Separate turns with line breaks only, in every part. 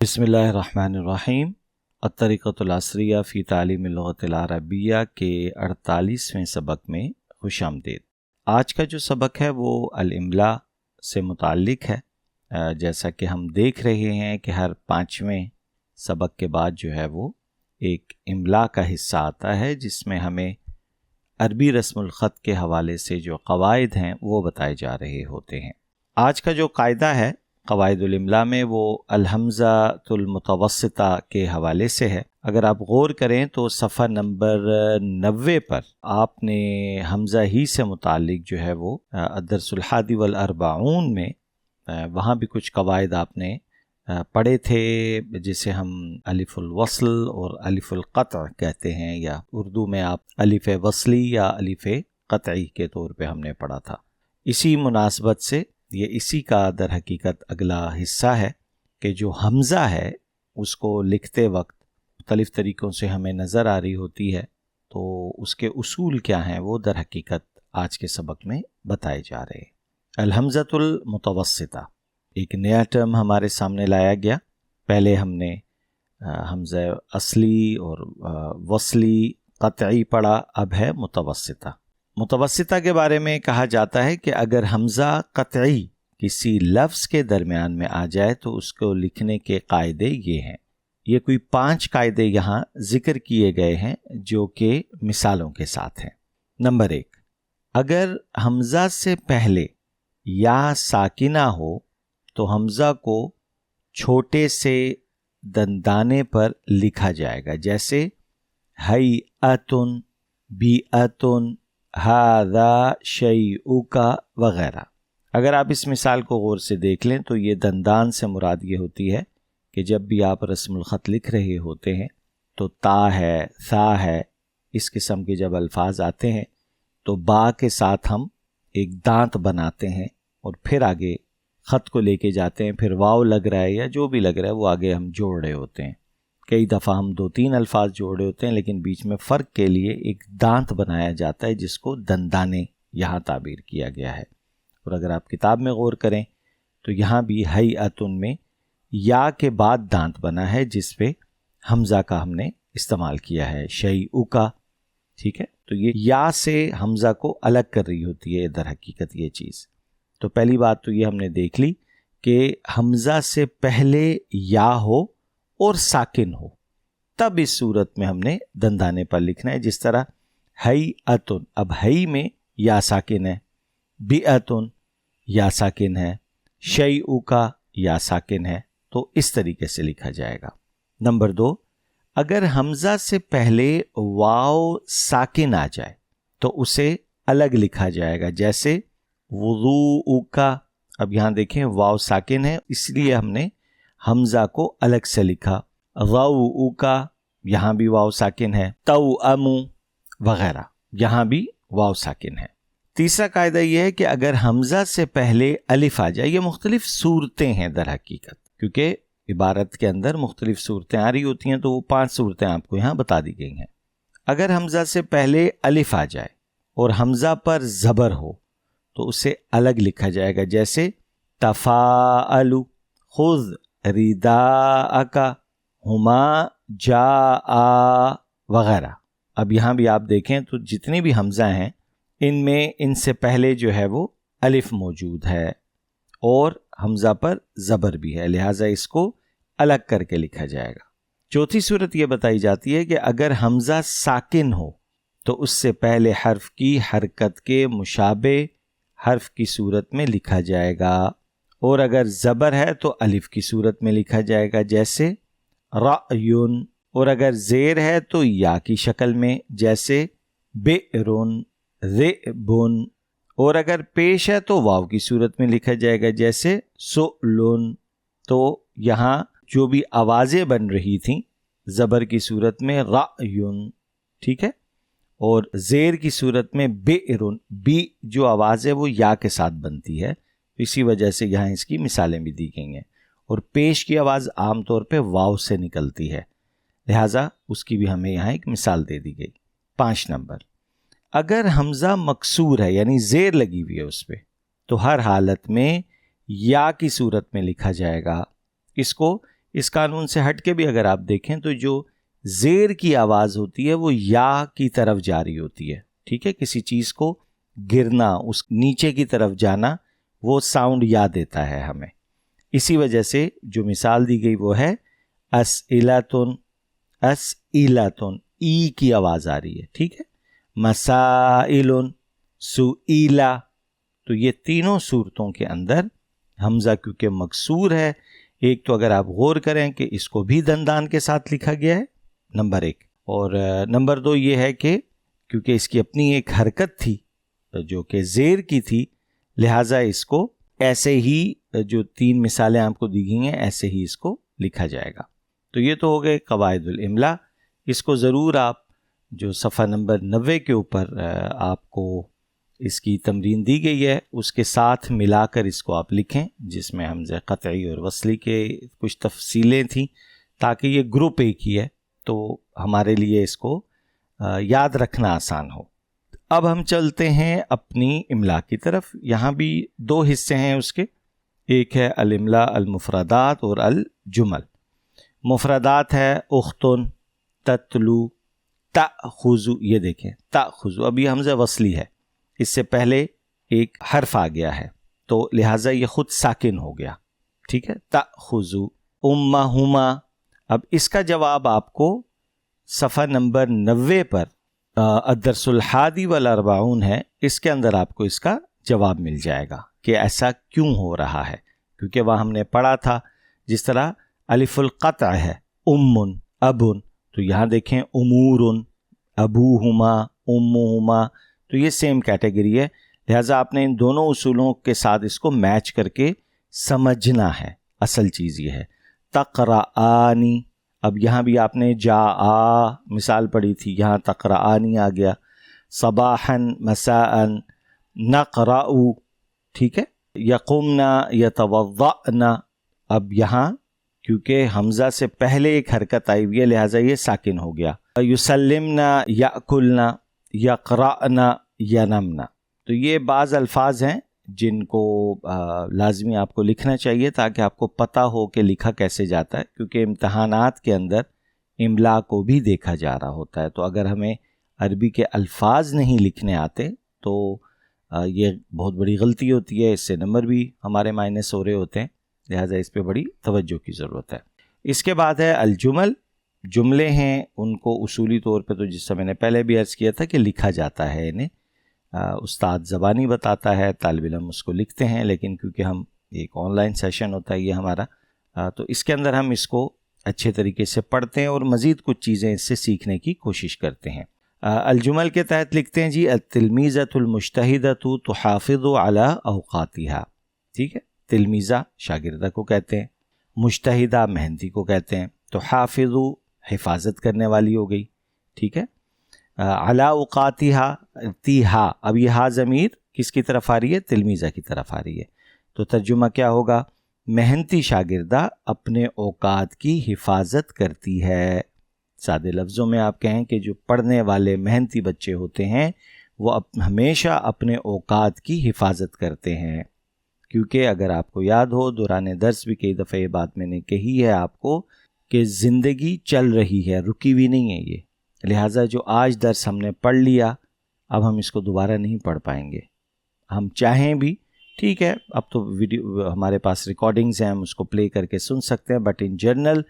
बिस्मिल्लाह रहमान रहीम। अत्तरीक़तुल असरिया फ़ी तालीम लुग़तिल अरबिया के 48वें सबक में खुशामदीद। आज का जो सबक है वो अल-इम्ला से मुताल्लिक़ है। जैसा कि हम देख रहे हैं कि हर 5वें सबक के बाद जो है वो एक इम्ला का हिस्सा आता है जिसमें हमें अरबी रस्मुल ख़त के हवाले से जो क़वाइद हैं वो बताए जा रहे होते हैं। आज का जो कायदा है क़वाइदुल इम्ला में वो अल-हमज़ातुल मुतवस्सिता के हवाले से है। अगर आप गौर करें तो सफ़ा नंबर 90 पर आपने हमज़ा ही से मुताल्लिक़ जो है वो अद-दर्सुल हादी वल अर्बाऊन में वहाँ भी कुछ क़वाइद आपने पढ़े थे, जिसे हम अलिफ़ुल वस्ल और अलिफ़ुल क़त्अ कहते हैं, या उर्दू में आप अलिफ़ वस्ली या अलिफ़ क़त्ई के तौर पे हमने पढ़ा था। इसी मुनासबत से ये इसी का दर हकीकत अगला हिस्सा है कि जो हमज़ा है उसको लिखते वक्त मुख्तलिफ़ तरीक़ों से हमें नज़र आ रही होती है, तो उसके उसूल क्या हैं वो दर हकीकत आज के सबक में बताए जा रहे हैं। अल-हमज़ातुल मुतवस्सिता एक नया टर्म हमारे सामने लाया गया। पहले हमने हमज़ा असली और वस्ली क़त्ई पढ़ा, अब है मुतवस्सिता। मुतवस्सिता के बारे में कहा जाता है कि अगर हमज़ा क़त्ई किसी लफ्ज़ के दरमियान में आ जाए तो उसको लिखने के कायदे ये हैं। ये कोई 5 कायदे यहाँ ज़िक्र किए गए हैं जो कि मिसालों के साथ हैं। नंबर 1, अगर हमज़ा से पहले या साकिना हो तो हमज़ा को छोटे से दंदाने पर लिखा जाएगा, जैसे हैअतुन, बीअतुन, हादा शैउका वगैरह। अगर आप इस मिसाल को गौर से देख लें तो ये दंदान से मुराद ये होती है कि जब भी आप रस्मुल ख़त लिख रहे होते हैं तो ता है, सा है, इस किस्म के जब अल्फाज आते हैं तो बा के साथ हम एक दांत बनाते हैं और फिर आगे ख़त को लेके जाते हैं। फिर वाव लग रहा है या जो भी लग रहा है वो आगे हम जोड़ रहे होते हैं। कई दफ़ा हम 2-3 अल्फाज जोड़ रहे होते हैं, लेकिन बीच में फ़र्क के लिए एक दांत बनाया जाता है जिसको दंदाने यहाँ ताबीर किया गया है। और अगर आप किताब में गौर करें तो यहाँ भी हैअतुन में या के बाद दांत बना है जिस पे हमज़ा का हमने इस्तेमाल किया है, शैउका। ठीक है, तो ये या से हमज़ा को अलग कर रही होती है दर हकीकत ये चीज़। तो पहली बात तो ये हमने देख ली कि हमज़ा से पहले या हो और साकिन हो, तब इस सूरत में हमने दंदाने पर लिखना है। जिस तरह हैअतुन, अब हई में या साकिन है, बीअतुन या साकिन है, शैउका या साकिन है, तो इस तरीके से लिखा जाएगा। नंबर 2, अगर हमज़ा से पहले वाव साकिन आ जाए तो उसे अलग लिखा जाएगा, जैसे वुज़ूउका। अब यहाँ देखें वाव साकिन है इसलिए हमने हमज़ा को अलग से लिखा। ग़ौउका, यहाँ भी वाव साकिन है। तौअमु वगैरह, यहाँ भी वाव साकिन है। तीसरा कायदा यह है कि अगर हमज़ा से पहले अलिफ आ जाए, ये मुख्तलिफ सूरतें हैं दर हकीकत, क्योंकि इबारत के अंदर मुख्तलिफ सूरतें आ रही होती हैं, तो वो 5 सूरतें आपको यहाँ बता दी गई हैं। अगर हमज़ा से पहले अलिफ आ जाए और हमज़ा पर ज़बर हो तो उसे अलग लिखा जाएगा, जैसे तफ़ाअलु, खुज़ रिदाअका, हुमा जाआ वगैरह। अब यहाँ भी आप देखें तो जितनी भी हमज़ा हैं इनमें इनसे पहले जो है वो अलिफ मौजूद है और हमज़ा पर ज़बर भी है, लिहाजा इसको अलग करके लिखा जाएगा। चौथी सूरत ये बताई जाती है कि अगर हमज़ा साकिन हो तो उससे पहले हर्फ की हरकत के मुशाबे हर्फ की सूरत में लिखा जाएगा, और अगर ज़बर है तो अलिफ की सूरत में लिखा जाएगा, जैसे रायुन। और अगर ज़ेर है तो या की शक्ल में, जैसे बिरुन, ज़िबुन। और अगर पेश है तो वाव की सूरत में लिखा जाएगा, जैसे सुलुन। तो यहाँ जो भी आवाज़ें बन रही थीं ज़बर की सूरत में रायुन, ठीक है, और ज़ेर की सूरत में बिरुन, बी जो आवाज़ है वो या के साथ बनती है, इसी वजह से यहाँ इसकी मिसालें भी दी गई हैं। और पेश की आवाज़ आम तौर पे वाव से निकलती है, लिहाजा उसकी भी हमें यहाँ एक मिसाल दे दी गई। 5 नंबर, अगर हमज़ा मकसूर है यानी ज़ेर लगी हुई है उस पर, तो हर हालत में या की सूरत में लिखा जाएगा। इसको اس قانون سے ہٹ کے بھی اگر آپ دیکھیں تو جو زیر کی آواز ہوتی ہے وہ یا کی طرف جاری ہوتی ہے. ٹھیک ہے, کسی چیز کو گرنا, اس نیچے کی طرف جانا, وہ ساؤنڈ یا دیتا ہے ہمیں. اسی وجہ سے جو مثال دی گئی وہ ہے اسئلتن, اسئلتن, ای کی آواز آ رہی ہے. ٹھیک ہے, مسائلن, سئیلا. تو یہ تینوں صورتوں کے اندر حمزہ کیونکہ مکسور ہے, ایک تو اگر آپ غور کریں کہ اس کو بھی دندان کے ساتھ لکھا گیا ہے, نمبر 1, اور نمبر 2 یہ ہے کہ کیونکہ اس کی اپنی ایک حرکت تھی جو کہ زیر کی تھی, لہٰذا اس کو ایسے ہی جو 3 مثالیں آپ کو دی گئی ہیں ایسے ہی اس کو لکھا جائے گا. تو یہ تو ہو گئے قواعد الاملا. اس کو ضرور آپ جو صفحہ نمبر 90 کے اوپر آپ کو اس کی تمرین دی گئی ہے اس کے ساتھ ملا کر اس کو آپ لکھیں, جس میں حمزہ قطعی اور وصلی کے کچھ تفصیلیں تھیں, تاکہ یہ گروپ ایک ہی ہے تو ہمارے لیے اس کو یاد رکھنا آسان ہو. اب ہم چلتے ہیں اپنی املا کی طرف. یہاں بھی 2 حصے ہیں اس کے, ایک ہے الاملا المفردات اور الجمل. مفردات ہے اختن, تتلو, تأخذ. یہ دیکھیں تأخذ, اب یہ حمزہ وصلی ہے, اس سے پہلے ایک حرف آ گیا ہے تو لہٰذا یہ خود ساکن ہو گیا. ٹھیک ہے, تأخذ. امہما, اب اس کا جواب آپ کو صفحہ نمبر 90 پر الدرس الحادی والاربعون ہے, اس کے اندر آپ کو اس کا جواب مل جائے گا کہ ایسا کیوں ہو رہا ہے. کیونکہ وہاں ہم نے پڑھا تھا جس طرح الف القطع ہے امن, ابن, تو یہاں دیکھیں امورن, ابوہما, امہما, تو یہ سیم کیٹیگری ہے. لہٰذا آپ نے ان دونوں اصولوں کے ساتھ اس کو میچ کر کے سمجھنا ہے. اصل چیز یہ ہے. تقرآنی, اب یہاں بھی آپ نے جا آ مثال پڑھی تھی, یہاں تقرآنی آ گیا. صباحاً مساءً, نقرأ. ٹھیک ہے, یقمنا, یتوضأنا. اب یہاں کیونکہ حمزہ سے پہلے ایک حرکت آئی ہوئی ہے لہٰذا یہ ساکن ہو گیا. یسلمنا, یأکلنا, یقرأنا, ینمنا. تو یہ بعض الفاظ ہیں جن کو لازمی آپ کو لکھنا چاہیے تاکہ آپ کو پتہ ہو کہ لکھا کیسے جاتا ہے, کیونکہ امتحانات کے اندر املا کو بھی دیکھا جا رہا ہوتا ہے. تو اگر ہمیں عربی کے الفاظ نہیں لکھنے آتے تو یہ بہت بڑی غلطی ہوتی ہے, اس سے نمبر بھی ہمارے مائنس ہو رہے ہوتے ہیں. لہٰذا اس پہ بڑی توجہ کی ضرورت ہے. اس کے بعد ہے الجمل. جملے ہیں ان کو اصولی طور پہ تو جس سے میں نے پہلے بھی عرض کیا تھا کہ لکھا جاتا ہے انہیں. استاد زبانی بتاتا ہے, طالب علم اس کو لکھتے ہیں, لیکن کیونکہ ہم ایک آن لائن سیشن ہوتا ہے یہ ہمارا, تو اس کے اندر ہم اس کو اچھے طریقے سے پڑھتے ہیں اور مزید کچھ چیزیں اس سے سیکھنے کی کوشش کرتے ہیں. الجمل کے تحت لکھتے ہیں جی التلمیذۃ المجتہدۃ تحافظ علی اوقاتہا. ٹھیک ہے, تلمیذہ شاگردہ کو کہتے ہیں, مجتہدہ محنتی کو کہتے ہیں, تو حافظ حفاظت کرنے والی ہو گئی. ٹھیک ہے, علی اوقاتہا, تیہا, اب یہ ہا ضمیر کس کی طرف آ رہی ہے؟ تلمیذہ کی طرف آ رہی ہے. تو ترجمہ کیا ہوگا؟ محنتی شاگردہ اپنے اوقات کی حفاظت کرتی ہے. سادے لفظوں میں آپ کہیں کہ جو پڑھنے والے محنتی بچے ہوتے ہیں وہ ہمیشہ اپنے اوقات کی حفاظت کرتے ہیں. کیونکہ اگر آپ کو یاد ہو, دوران درس بھی کئی دفعہ یہ بات میں نے کہی ہے آپ کو کہ زندگی چل رہی ہے, رکی ہوئی نہیں ہے یہ. لہٰذا جو آج درس ہم نے پڑھ لیا اب ہم اس کو دوبارہ نہیں پڑھ پائیں گے. ہم چاہیں بھی ٹھیک ہے, اب تو ویڈیو ہمارے پاس ریکارڈنگز ہیں, ہم اس کو پلے کر کے سن سکتے ہیں, بٹ ان جنرل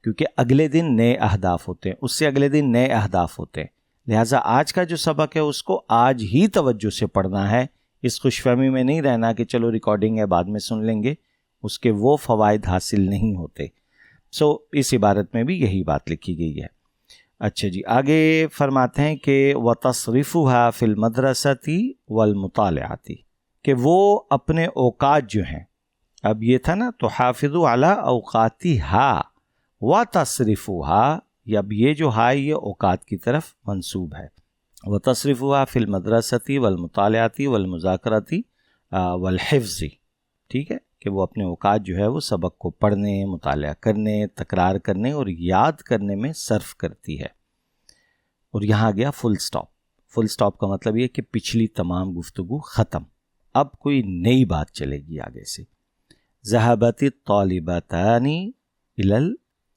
کیونکہ اگلے دن نئے اہداف ہوتے ہیں, اس سے اگلے دن نئے اہداف ہوتے ہیں, لہٰذا آج کا جو سبق ہے اس کو آج ہی توجہ سے پڑھنا ہے. اس خوش فہمی میں نہیں رہنا کہ چلو ریکارڈنگ ہے بعد میں سن لیں گے, اس کے وہ فوائد حاصل نہیں ہوتے. اس عبارت میں بھی یہی بات لکھی گئی ہے. اچھا جی, آگے فرماتے ہیں کہ وَتَصْرِفُهَا فِي الْمَدْرَسَةِ وَالْمُطَالِعَةِ, کہ وہ اپنے اوقات جو ہیں, اب یہ تھا نا تو حافظ علی اوقاتہا وَتَصْرِفُهَا, اب یہ جو ہے یہ اوقات کی طرف منسوب ہے. وَتَصْرِفُهَا فِي الْمَدْرَسَةِ وَالْمُطَالِعَةِ وَالْمُذَاكَرَةِ وَالْحِفْظِ, ٹھیک ہے, کہ وہ اپنے اوقات جو ہے وہ سبق کو پڑھنے, مطالعہ کرنے, تکرار کرنے اور یاد کرنے میں صرف کرتی ہے. اور یہاں گیا فل سٹاپ. فل سٹاپ کا مطلب یہ کہ پچھلی تمام گفتگو ختم, اب کوئی نئی بات چلے گی آگے سے. ذهبت الطالبتان इलल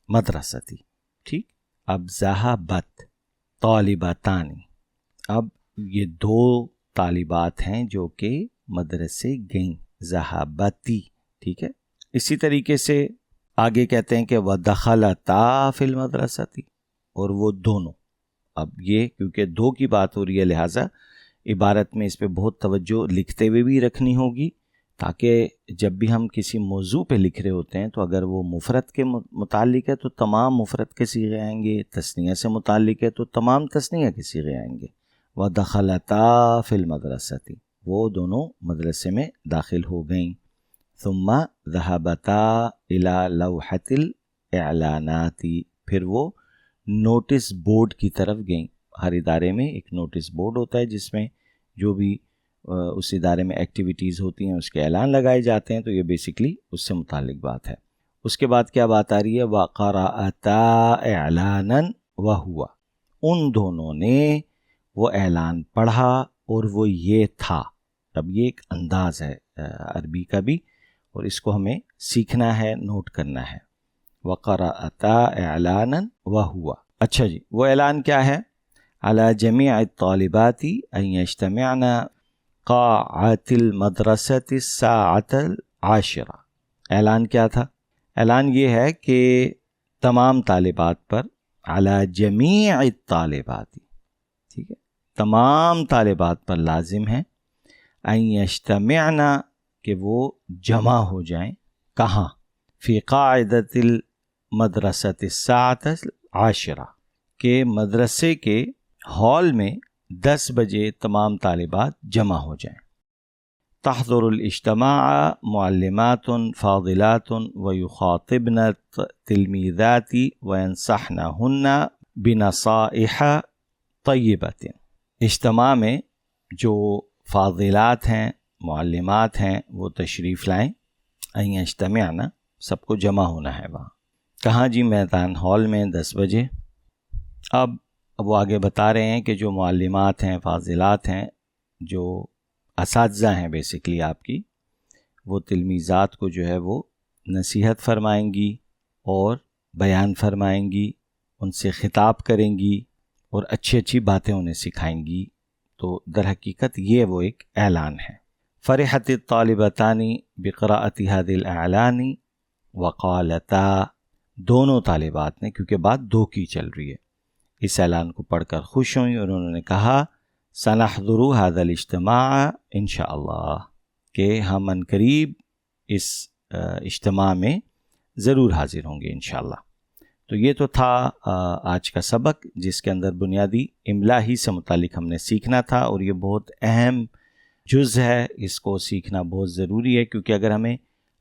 मदरसती। ठीक, अब ज़हाबत तालिबातानी, अब ये दो तालिबात हैं जो कि मदरसे गईं, ज़हाबती। ठीक है, इसी तरीके से आगे कहते हैं कि वदखलता फिल मदरसती, और वो दोनों। अब ये क्योंकि दो की बात हो रही है, लिहाजा इबारत में इस पे बहुत तवज्जो लिखते हुए भी रखनी होगी, ताकि जब भी हम किसी मौजू पे लिख रहे होते हैं तो अगर वो मुफरत के मुतालिक है तो तमाम मुफरत के सीगे आएंगे, तस्निया से मुतालिक है तो तमाम तस्निया के सीगे आएंगे। वदखलता फिल मदरसती, वो दोनों मदरसे में दाखिल हो गईं। सुम्मा ज़हबता इला लौहतिल एलानाती, फिर वो नोटिस बोर्ड की तरफ गईं। हर इदारे में एक नोटिस बोर्ड होता है जिसमें जो भी उस इदारे में एक्टिविटीज़ होती हैं उसके ऐलान लगाए जाते हैं, तो ये बेसिकली उससे मुतालिक बात है। उसके बाद क्या बात आ रही है, वक़राअता एलानन व हुआ, उन दोनों ने वो ऐलान पढ़ा और वो ये था। अब ये एक अंदाज़ है अरबी का भी, और इसको हमें सीखना है, नोट करना है। वक़राअता एलानन व हुआ, अच्छा जी, वो ऐलान क्या है, अला जमीअ तालिबाती अन यज्तमिअना क़ाअतिल मदरसति साअतल आशिरा। ऐलान क्या था, ऐलान ये है कि तमाम तालिबात पर, अला जमीअ तालिबाती, ठीक है, तमाम तालिबात पर लाजिम है, अन यज्तमिअना, कि वो जमा हो जाएं, कहाँ, फ़ी क़ाइदतिल मदरसति साअतल आशिरा, के मदरसे के हॉल में 10 बजे तमाम तालिबात जमा हो जाएं। तहज़ुरुल इज्तिमाअ मुअल्लिमातुन फ़ाज़िलातुन व युख़ातिबन तिलमीज़ाती व यंसहनहुन्ना बिनसाइह तय्यबतिन। इज्तिमा में जो फ़ाज़िलात हैं, मुअल्लिमात हैं, वो तशरीफ़ लाएं। अन यज्तमिअना, सबको जमा होना है वहाँ, कहाँ जी, मैदान हॉल में 10 बजे। अब वो आगे बता रहे हैं कि जो मुअल्लिमात हैं, फ़ाज़िलात हैं, जो असातिज़ा हैं बेसिकली आपकी, वो तिलमीज़ात को जो है वो नसीहत फरमाएंगी और बयान फरमाएंगी, उनसे ख़िताब करेंगी और अच्छी अच्छी बातें उन्हें सिखाएंगी। तो दर हकीकत ये वो एक ऐलान है। फ़रहत तालिबतानी बिक़राअति हादिल एलानी वक़ालता, दोनों तालिबात ने, क्योंकि बात दो की चल रही है, इस ऐलान को पढ़कर खुश हुई और उन्होंने कहा सनहज़ुरु हाज़ल इज्तिमा इंशाअल्लाह, कि हम अनकरीब इस इज्तिमा में ज़रूर हाजिर होंगे इंशाअल्लाह। तो ये तो था आज का सबक, जिसके अंदर बुनियादी इमला ही से मुतालिक हमने सीखना था, और ये बहुत अहम जुज़ है, इसको सीखना बहुत ज़रूरी है, क्योंकि अगर हमें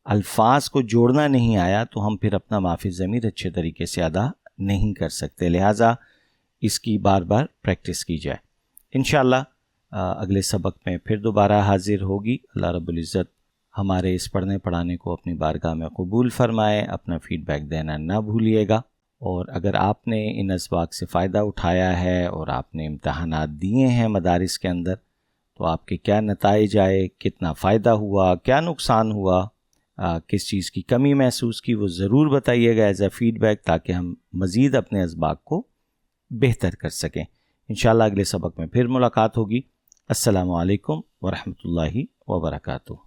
अल्फाज को जोड़ना नहीं आया तो हम फिर अपना माफ़ी ज़मीर अच्छे तरीके से अदा नहीं कर सकते। लिहाजा इसकी बार बार प्रैक्टिस की जाए। इंशाअल्लाह अगले सबक में फिर दोबारा हाजिर होगी। अल्लाह रब्बुल इज़्ज़त हमारे इस पढ़ने पढ़ाने को अपनी बारगाह में कबूल फ़रमाए। अपना फ़ीडबैक देना ना भूलिएगा, और अगर आपने इन असबाक से फ़ायदा उठाया है और आपने इम्तहानात दिए हैं मदारिस के अंदर, तो आपके क्या नताइज आए, कितना फ़ायदा हुआ, क्या नुकसान हुआ, किस चीज़ की कमी महसूस की, वो ज़रूर बताइएगा एज़ अ फ़ीडबैक, ताकि हम मज़ीद अपने असबाक को बेहतर कर सकें। इंशाअल्लाह अगले सबक में फिर मुलाकात होगी। अस्सलामु अलैकुम व रहमतुल्लाहि व बरकातुहू।